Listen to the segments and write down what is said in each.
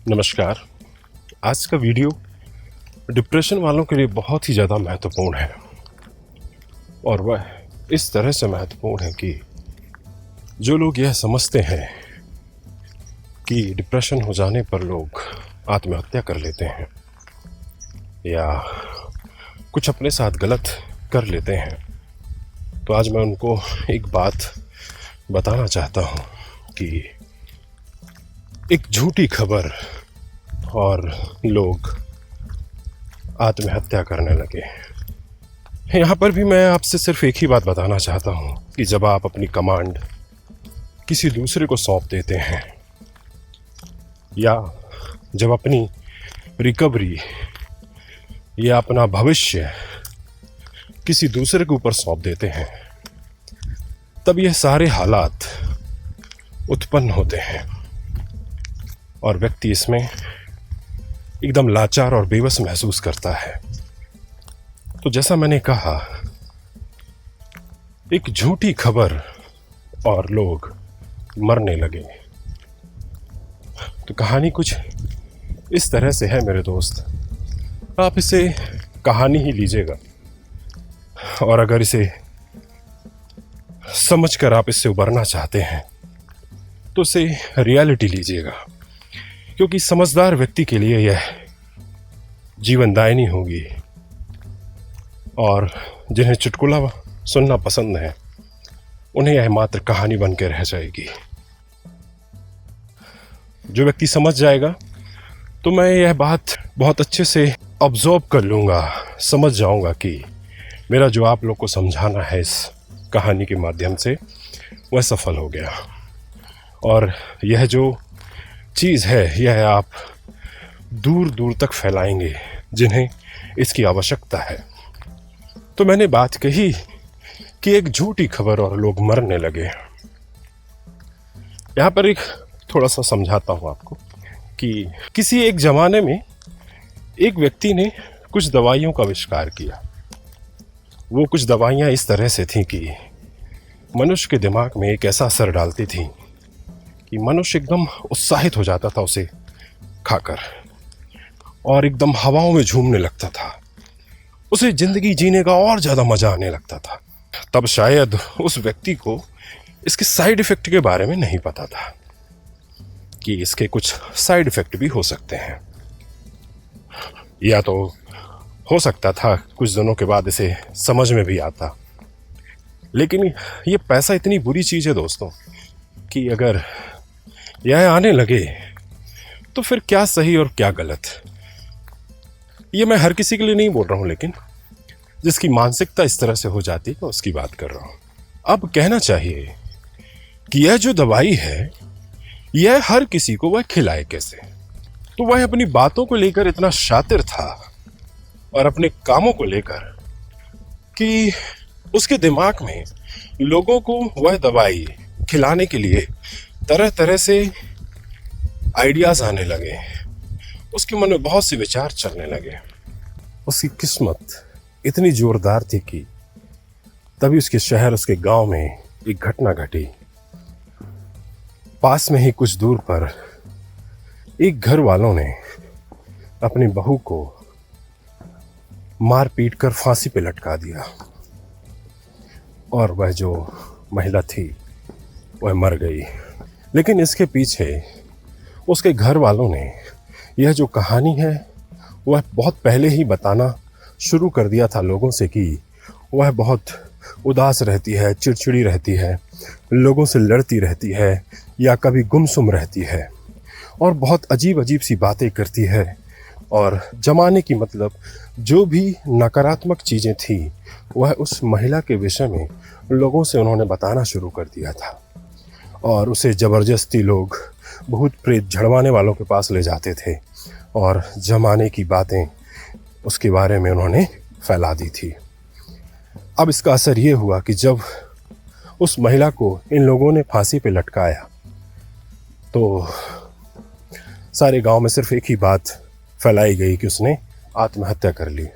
नमस्कार। आज का वीडियो डिप्रेशन वालों के लिए बहुत ही ज़्यादा महत्वपूर्ण है और वह इस तरह से महत्वपूर्ण है कि जो लोग यह समझते हैं कि डिप्रेशन हो जाने पर लोग आत्महत्या कर लेते हैं या कुछ अपने साथ गलत कर लेते हैं, तो आज मैं उनको एक बात बताना चाहता हूँ कि एक झूठी खबर और लोग आत्महत्या करने लगे। यहाँ पर भी मैं आपसे सिर्फ एक ही बात बताना चाहता हूँ कि जब आप अपनी कमांड किसी दूसरे को सौंप देते हैं या जब अपनी रिकवरी या अपना भविष्य किसी दूसरे के ऊपर सौंप देते हैं, तब यह सारे हालात उत्पन्न होते हैं और व्यक्ति इसमें एकदम लाचार और बेबस महसूस करता है। तो जैसा मैंने कहा, एक झूठी खबर और लोग मरने लगे। तो कहानी कुछ इस तरह से है मेरे दोस्त, आप इसे कहानी ही लीजिएगा और अगर इसे समझकर आप इससे उबरना चाहते हैं तो इसे रियलिटी लीजिएगा, क्योंकि समझदार व्यक्ति के लिए यह जीवनदायिनी होगी और जिन्हें चुटकुला सुनना पसंद है उन्हें यह मात्र कहानी बन के रह जाएगी। जो व्यक्ति समझ जाएगा तो मैं यह बात बहुत अच्छे से ऑब्जर्व कर लूँगा, समझ जाऊँगा कि मेरा जो आप लोग को समझाना है इस कहानी के माध्यम से वह सफल हो गया। और यह जो चीज़ है यह आप दूर दूर तक फैलाएंगे जिन्हें इसकी आवश्यकता है। तो मैंने बात कही कि एक झूठी खबर और लोग मरने लगे। यहाँ पर एक थोड़ा सा समझाता हूँ आपको कि किसी एक ज़माने में एक व्यक्ति ने कुछ दवाइयों का आविष्कार किया। वो कुछ दवाइयाँ इस तरह से थीं कि मनुष्य के दिमाग में एक ऐसा असर डालती थीं कि मनुष्य एकदम उत्साहित हो जाता था उसे खाकर और एकदम हवाओं में झूमने लगता था, उसे जिंदगी जीने का और ज़्यादा मज़ा आने लगता था। तब शायद उस व्यक्ति को इसके साइड इफ़ेक्ट के बारे में नहीं पता था कि इसके कुछ साइड इफ़ेक्ट भी हो सकते हैं, या तो हो सकता था कुछ दिनों के बाद इसे समझ में भी आता। लेकिन ये पैसा इतनी बुरी चीज़ है दोस्तों कि अगर यह आने लगे तो फिर क्या सही और क्या गलत। ये मैं हर किसी के लिए नहीं बोल रहा हूँ, लेकिन जिसकी मानसिकता इस तरह से हो जाती है मैं उसकी बात कर रहा हूँ। अब कहना चाहिए कि यह जो दवाई है यह हर किसी को वह खिलाए कैसे। तो वह अपनी बातों को लेकर इतना शातिर था और अपने कामों को लेकर कि उसके दिमाग में लोगों को वह दवाई खिलाने के लिए तरह तरह से आइडियाज़ आने लगे, उसके मन में बहुत से विचार चलने लगे। उसकी किस्मत इतनी जोरदार थी कि तभी उसके शहर, उसके गांव में एक घटना घटी। पास में ही कुछ दूर पर एक घर वालों ने अपनी बहू को मार पीट कर फांसी पे लटका दिया और वह जो महिला थी वह मर गई। लेकिन इसके पीछे उसके घर वालों ने यह जो कहानी है वह बहुत पहले ही बताना शुरू कर दिया था लोगों से कि वह बहुत उदास रहती है, चिड़चिड़ी रहती है, लोगों से लड़ती रहती है या कभी गुमसुम रहती है और बहुत अजीब अजीब सी बातें करती है। और जमाने की मतलब जो भी नकारात्मक चीज़ें थी वह उस महिला के विषय में लोगों से उन्होंने बताना शुरू कर दिया था और उसे ज़बरदस्ती लोग भूत प्रेत झड़वाने वालों के पास ले जाते थे और जमाने की बातें उसके बारे में उन्होंने फैला दी थी। अब इसका असर ये हुआ कि जब उस महिला को इन लोगों ने फांसी पे लटकाया तो सारे गांव में सिर्फ एक ही बात फैलाई गई कि उसने आत्महत्या कर ली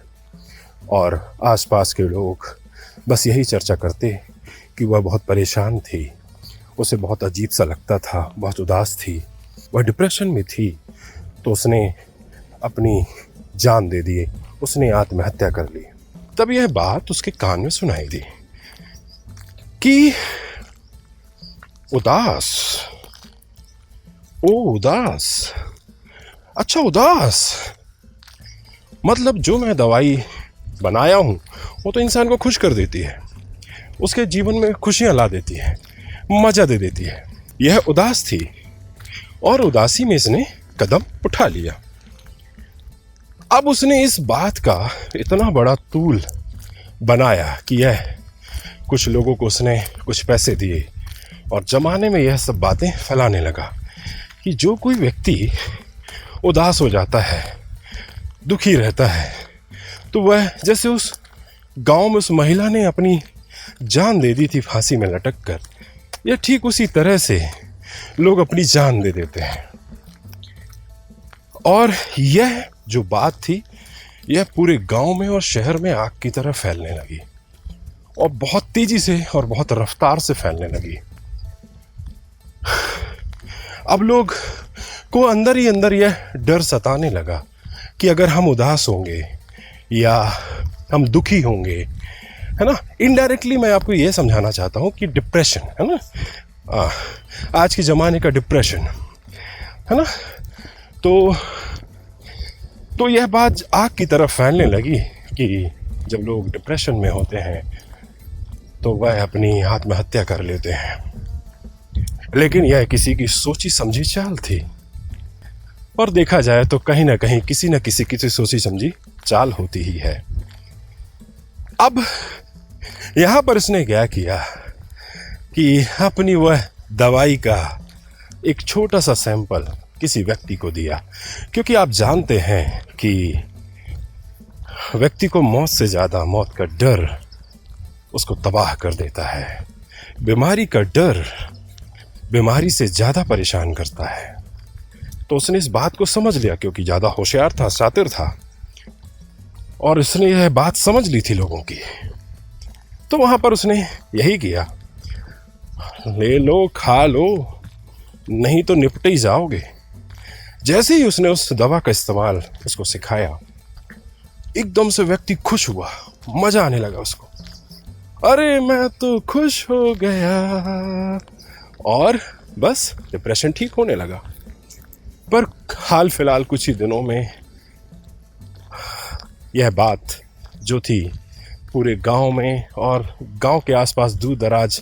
और आसपास के लोग बस यही चर्चा करते कि वह बहुत परेशान थी, उसे बहुत अजीब सा लगता था, बहुत उदास थी, वह डिप्रेशन में थी तो उसने अपनी जान दे दी, उसने आत्महत्या कर ली। तब यह बात उसके कान में सुनाई दी कि उदास, ओ उदास, अच्छा उदास, मतलब जो मैं दवाई बनाया हूं वो तो इंसान को खुश कर देती है, उसके जीवन में खुशियां ला देती है, मजा दे देती है। यह उदास थी और उदासी में इसने कदम उठा लिया। अब उसने इस बात का इतना बड़ा तूल बनाया कि यह कुछ लोगों को उसने कुछ पैसे दिए और जमाने में यह सब बातें फैलाने लगा कि जो कोई व्यक्ति उदास हो जाता है, दुखी रहता है, तो वह जैसे उस गांव में उस महिला ने अपनी जान दे दी थी फांसी में लटक कर, यह ठीक उसी तरह से लोग अपनी जान दे देते हैं। और यह जो बात थी यह पूरे गांव में और शहर में आग की तरह फैलने लगी और बहुत तेजी से और बहुत रफ्तार से फैलने लगी। अब लोग को अंदर ही अंदर यह डर सताने लगा कि अगर हम उदास होंगे या हम दुखी होंगे, है ना, इनडायरेक्टली मैं आपको यह समझाना चाहता हूं कि डिप्रेशन, है ना, आज के ज़माने का डिप्रेशन, है ना, तो यह बात आग की तरफ फैलने लगी कि जब लोग डिप्रेशन में होते हैं तो वह अपनी आत्महत्या कर लेते हैं। लेकिन यह किसी की सोची समझी चाल थी, और देखा जाए तो कहीं ना कहीं किसी न किसी की सोची समझी चाल होती ही है। अब यहां पर इसने क्या किया कि अपनी वह दवाई का एक छोटा सा सैंपल किसी व्यक्ति को दिया, क्योंकि आप जानते हैं कि व्यक्ति को मौत से ज़्यादा मौत का डर उसको तबाह कर देता है। बीमारी का डर बीमारी से ज़्यादा परेशान करता है। तो उसने इस बात को समझ लिया, क्योंकि ज़्यादा होशियार था, शातिर था, और उसने यह बात समझ ली थी लोगों की। तो वहाँ पर उसने यही किया, ले लो, खा लो, नहीं तो निपटे ही जाओगे। जैसे ही उसने उस दवा का इस्तेमाल उसको सिखाया, एकदम से व्यक्ति खुश हुआ, मजा आने लगा उसको। अरे मैं तो खुश हो गया, और बस डिप्रेशन ठीक होने लगा। पर हाल फिलहाल कुछ ही दिनों में यह बात जो थी पूरे गांव में और गांव के आसपास दूर दराज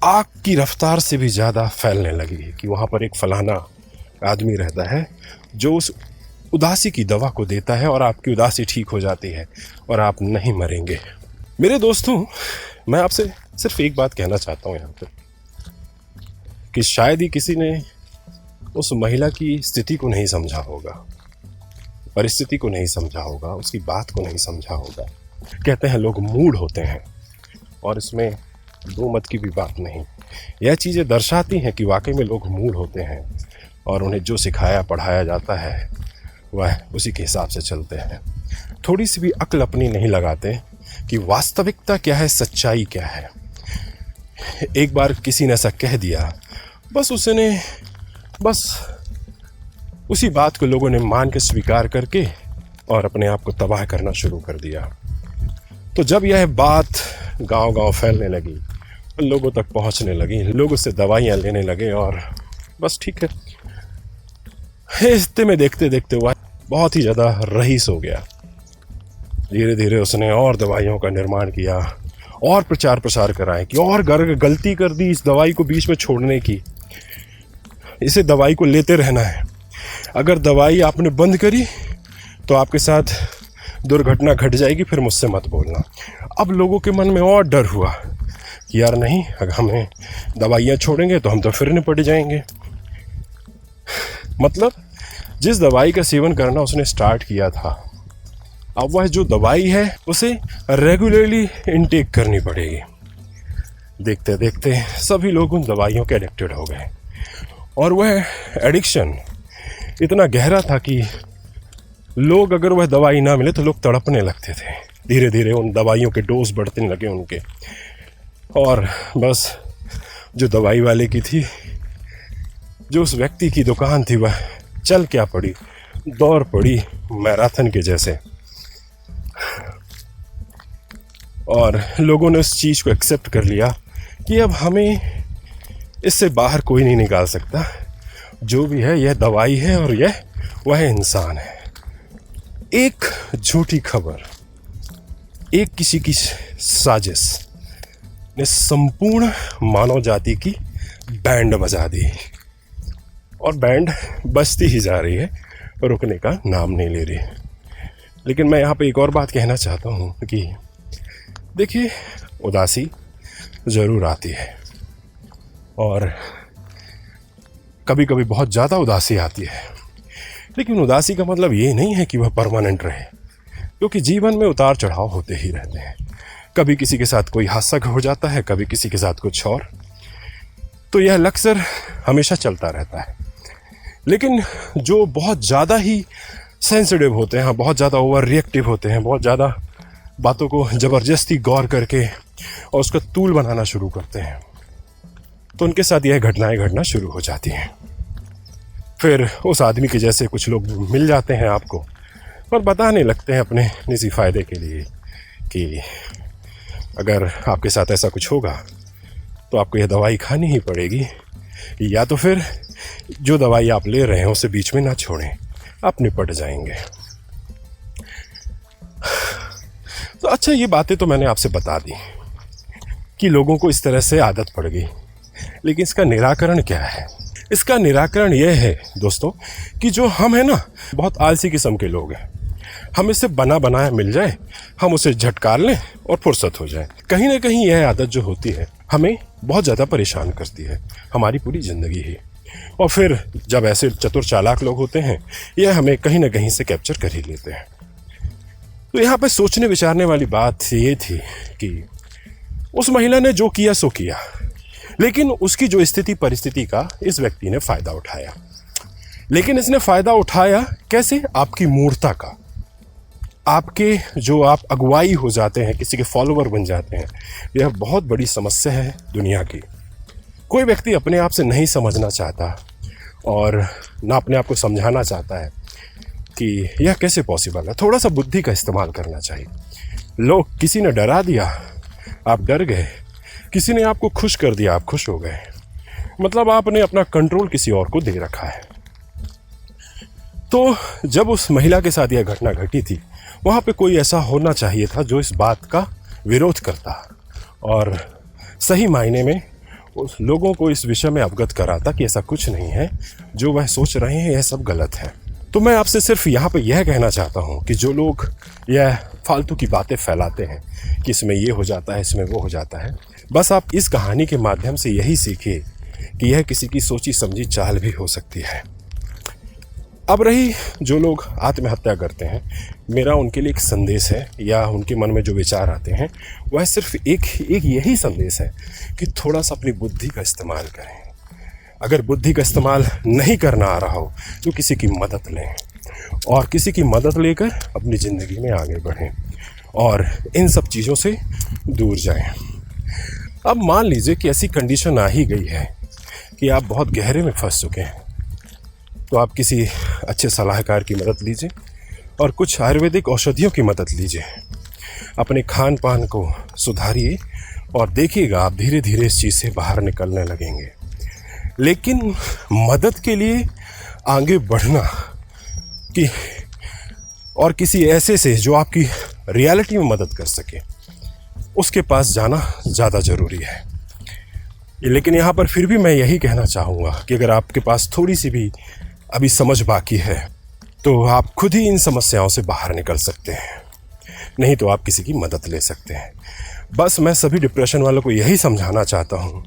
आग की रफ्तार से भी ज़्यादा फैलने लगी कि वहाँ पर एक फलाना आदमी रहता है जो उस उदासी की दवा को देता है और आपकी उदासी ठीक हो जाती है और आप नहीं मरेंगे। मेरे दोस्तों, मैं आपसे सिर्फ एक बात कहना चाहता हूँ यहाँ पर कि शायद ही किसी ने उस महिला की स्थिति को नहीं समझा होगा, परिस्थिति को नहीं समझा होगा, उसकी बात को नहीं समझा होगा। कहते हैं लोग मूड होते हैं, और इसमें दो मत की भी बात नहीं। यह चीज़ें दर्शाती हैं कि वाकई में लोग मूड होते हैं और उन्हें जो सिखाया पढ़ाया जाता है वह उसी के हिसाब से चलते हैं। थोड़ी सी भी अक्ल अपनी नहीं लगाते कि वास्तविकता क्या है, सच्चाई क्या है। एक बार किसी ने ऐसा कह दिया, बस उसी बात को लोगों ने मान के स्वीकार करके और अपने आप को तबाह करना शुरू कर दिया। तो जब यह बात गांव-गांव फैलने लगी, लोगों तक पहुंचने लगी, लोग उससे दवाइयां लेने लगे, और बस ठीक है, हिस्से में देखते देखते हुआ बहुत ही ज़्यादा रईस हो गया। धीरे धीरे उसने और दवाइयों का निर्माण किया और प्रचार प्रसार कराए कि और गलती कर दी इस दवाई को बीच में छोड़ने की। इसे दवाई को लेते रहना है, अगर दवाई आपने बंद करी तो आपके साथ दुर्घटना घट जाएगी, फिर मुझसे मत बोलना। अब लोगों के मन में और डर हुआ कि यार नहीं, अगर हमें दवाइयाँ छोड़ेंगे तो हम तो फिर निपट जाएंगे। मतलब जिस दवाई का सेवन करना उसने स्टार्ट किया था, अब वह जो दवाई है उसे रेगुलरली इनटेक करनी पड़ेगी। देखते देखते सभी लोग उन दवाइयों के एडिक्टेड हो गए, और वह एडिक्शन इतना गहरा था कि लोग अगर वह दवाई ना मिले तो लोग तड़पने लगते थे। धीरे धीरे उन दवाइयों के डोज बढ़ने लगे उनके, और बस जो दवाई वाले की थी, जो उस व्यक्ति की दुकान थी, वह चल क्या पड़ी, दौड़ पड़ी मैराथन के जैसे। और लोगों ने उस चीज़ को एक्सेप्ट कर लिया कि अब हमें इससे बाहर कोई नहीं निकाल सकता, जो भी है यह दवाई है और यह वह इंसान है। एक झूठी खबर, एक किसी की साजिश ने संपूर्ण मानव जाति की बैंड बजा दी, और बैंड बजती ही जा रही है, रुकने का नाम नहीं ले रही। लेकिन मैं यहाँ पे एक और बात कहना चाहता हूँ कि देखिए, उदासी ज़रूर आती है, और कभी कभी बहुत ज़्यादा उदासी आती है, लेकिन उदासी का मतलब ये नहीं है कि वह परमानेंट रहे, क्योंकि जीवन में उतार चढ़ाव होते ही रहते हैं। कभी किसी के साथ कोई हादसा हो जाता है, कभी किसी के साथ कुछ और, तो यह अक्सर हमेशा चलता रहता है। लेकिन जो बहुत ज़्यादा ही सेंसिटिव होते हैं, बहुत ज़्यादा ओवर रिएक्टिव होते हैं, बहुत ज़्यादा बातों को ज़बरदस्ती गौर करके और उसका तूल बनाना शुरू करते हैं, तो उनके साथ यह घटनाएं घटना शुरू हो जाती हैं। फिर उस आदमी के जैसे कुछ लोग मिल जाते हैं आपको और बताने लगते हैं अपने निजी फ़ायदे के लिए कि अगर आपके साथ ऐसा कुछ होगा तो आपको यह दवाई खानी ही पड़ेगी, या तो फिर जो दवाई आप ले रहे हैं उसे बीच में ना छोड़ें, आप निपट जाएंगे। तो अच्छा, ये बातें तो मैंने आपसे बता दी कि लोगों को इस तरह से आदत पड़ गई, लेकिन इसका निराकरण क्या है? इसका निराकरण यह है दोस्तों कि जो हम हैं ना, बहुत आलसी किस्म के लोग हैं। हम इसे बना बनाया मिल जाए, हम उसे झटकार लें और फुर्सत हो जाए। कहीं ना कहीं यह आदत जो होती है हमें बहुत ज़्यादा परेशान करती है, हमारी पूरी ज़िंदगी ही। और फिर जब ऐसे चतुर चालाक लोग होते हैं, यह हमें कहीं ना कहीं से कैप्चर कर ही लेते हैं। तो यहाँ पे सोचने विचारने वाली बात ये थी कि उस महिला ने जो किया सो किया, लेकिन उसकी जो स्थिति परिस्थिति का इस व्यक्ति ने फ़ायदा उठाया। लेकिन इसने फ़ायदा उठाया कैसे? आपकी मूर्खता का, आपके जो आप अगुवाई हो जाते हैं, किसी के फॉलोवर बन जाते हैं। यह बहुत बड़ी समस्या है दुनिया की। कोई व्यक्ति अपने आप से नहीं समझना चाहता और ना अपने आप को समझाना चाहता है कि यह कैसे पॉसिबल है। थोड़ा सा बुद्धि का इस्तेमाल करना चाहिए। लोग, किसी ने डरा दिया, आप डर गए, किसी ने आपको खुश कर दिया, आप खुश हो गए, मतलब आपने अपना कंट्रोल किसी और को दे रखा है। तो जब उस महिला के साथ यह घटना घटी थी, वहाँ पे कोई ऐसा होना चाहिए था जो इस बात का विरोध करता और सही मायने में उस लोगों को इस विषय में अवगत कराता कि ऐसा कुछ नहीं है, जो वह सोच रहे हैं यह सब गलत है। तो मैं आपसे सिर्फ यहाँ पे यह कहना चाहता हूँ कि जो लोग यह फालतू की बातें फैलाते हैं कि इसमें ये हो जाता है, इसमें वो हो जाता है, बस आप इस कहानी के माध्यम से यही सीखिए कि यह किसी की सोची समझी चाल भी हो सकती है। अब रही जो लोग आत्महत्या करते हैं, मेरा उनके लिए एक संदेश है, या उनके मन में जो विचार आते हैं वह सिर्फ एक यही संदेश है कि थोड़ा सा अपनी बुद्धि का इस्तेमाल करें। अगर बुद्धि का इस्तेमाल नहीं करना आ रहा हो तो किसी की मदद लें, और किसी की मदद लेकर अपनी ज़िंदगी में आगे बढ़ें और इन सब चीज़ों से दूर जाएं। अब मान लीजिए कि ऐसी कंडीशन आ ही गई है कि आप बहुत गहरे में फंस चुके हैं, तो आप किसी अच्छे सलाहकार की मदद लीजिए और कुछ आयुर्वेदिक औषधियों की मदद लीजिए। अपने खान पान को सुधारिए और देखिएगा आप धीरे धीरे इस चीज़ से बाहर निकलने लगेंगे। लेकिन मदद के लिए आगे बढ़ना कि और किसी ऐसे से जो आपकी रियलिटी में मदद कर सके, उसके पास जाना ज़्यादा ज़रूरी है। लेकिन यहाँ पर फिर भी मैं यही कहना चाहूँगा कि अगर आपके पास थोड़ी सी भी अभी समझ बाकी है तो आप खुद ही इन समस्याओं से बाहर निकल सकते हैं, नहीं तो आप किसी की मदद ले सकते हैं। बस मैं सभी डिप्रेशन वालों को यही समझाना चाहता हूँ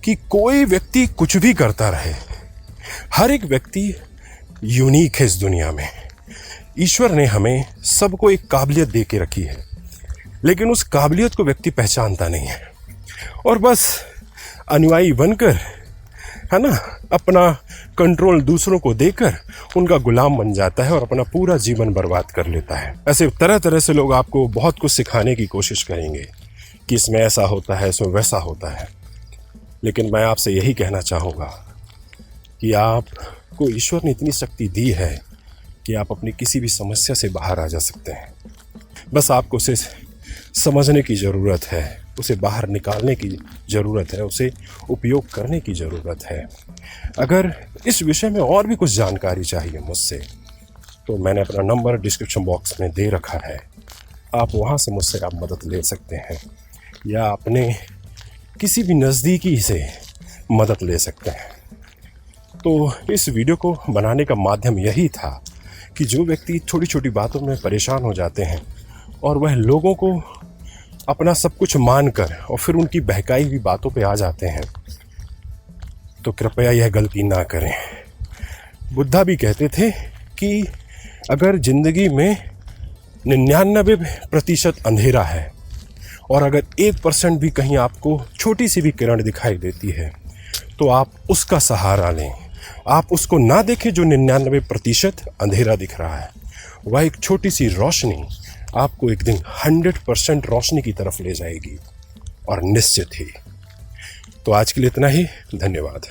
कि कोई व्यक्ति कुछ भी करता रहे, हर एक व्यक्ति यूनिक है इस दुनिया में। ईश्वर ने हमें सबको एक काबिलियत दे के रखी है, लेकिन उस काबिलियत को व्यक्ति पहचानता नहीं है और बस अनुयायी बनकर, है ना, अपना कंट्रोल दूसरों को देकर उनका गुलाम बन जाता है और अपना पूरा जीवन बर्बाद कर लेता है। ऐसे तरह तरह से लोग आपको बहुत कुछ सिखाने की कोशिश करेंगे कि इसमें ऐसा होता है, इसमें वैसा होता है, लेकिन मैं आपसे यही कहना चाहूँगा कि आप आपको ईश्वर ने इतनी शक्ति दी है कि आप अपनी किसी भी समस्या से बाहर आ जा सकते हैं। बस आपको उसे समझने की ज़रूरत है, उसे बाहर निकालने की ज़रूरत है, उसे उपयोग करने की ज़रूरत है। अगर इस विषय में और भी कुछ जानकारी चाहिए मुझसे तो मैंने अपना नंबर डिस्क्रिप्शन बॉक्स में दे रखा है, आप वहाँ से मुझसे आप मदद ले सकते हैं या अपने किसी भी नज़दीकी से मदद ले सकते हैं। तो इस वीडियो को बनाने का माध्यम यही था कि जो व्यक्ति छोटी छोटी बातों में परेशान हो जाते हैं और वह लोगों को अपना सब कुछ मानकर और फिर उनकी बहकाई हुई बातों पे आ जाते हैं, तो कृपया यह गलती ना करें। बुद्धा भी कहते थे कि अगर ज़िंदगी में 99% अंधेरा है और अगर 1% भी कहीं आपको छोटी सी भी किरण दिखाई देती है तो आप उसका सहारा लें। आप उसको ना देखें जो 99% अंधेरा दिख रहा है, वह एक छोटी सी रोशनी आपको एक दिन 100% रोशनी की तरफ ले जाएगी और निश्चित ही। तो आज के लिए इतना ही, धन्यवाद।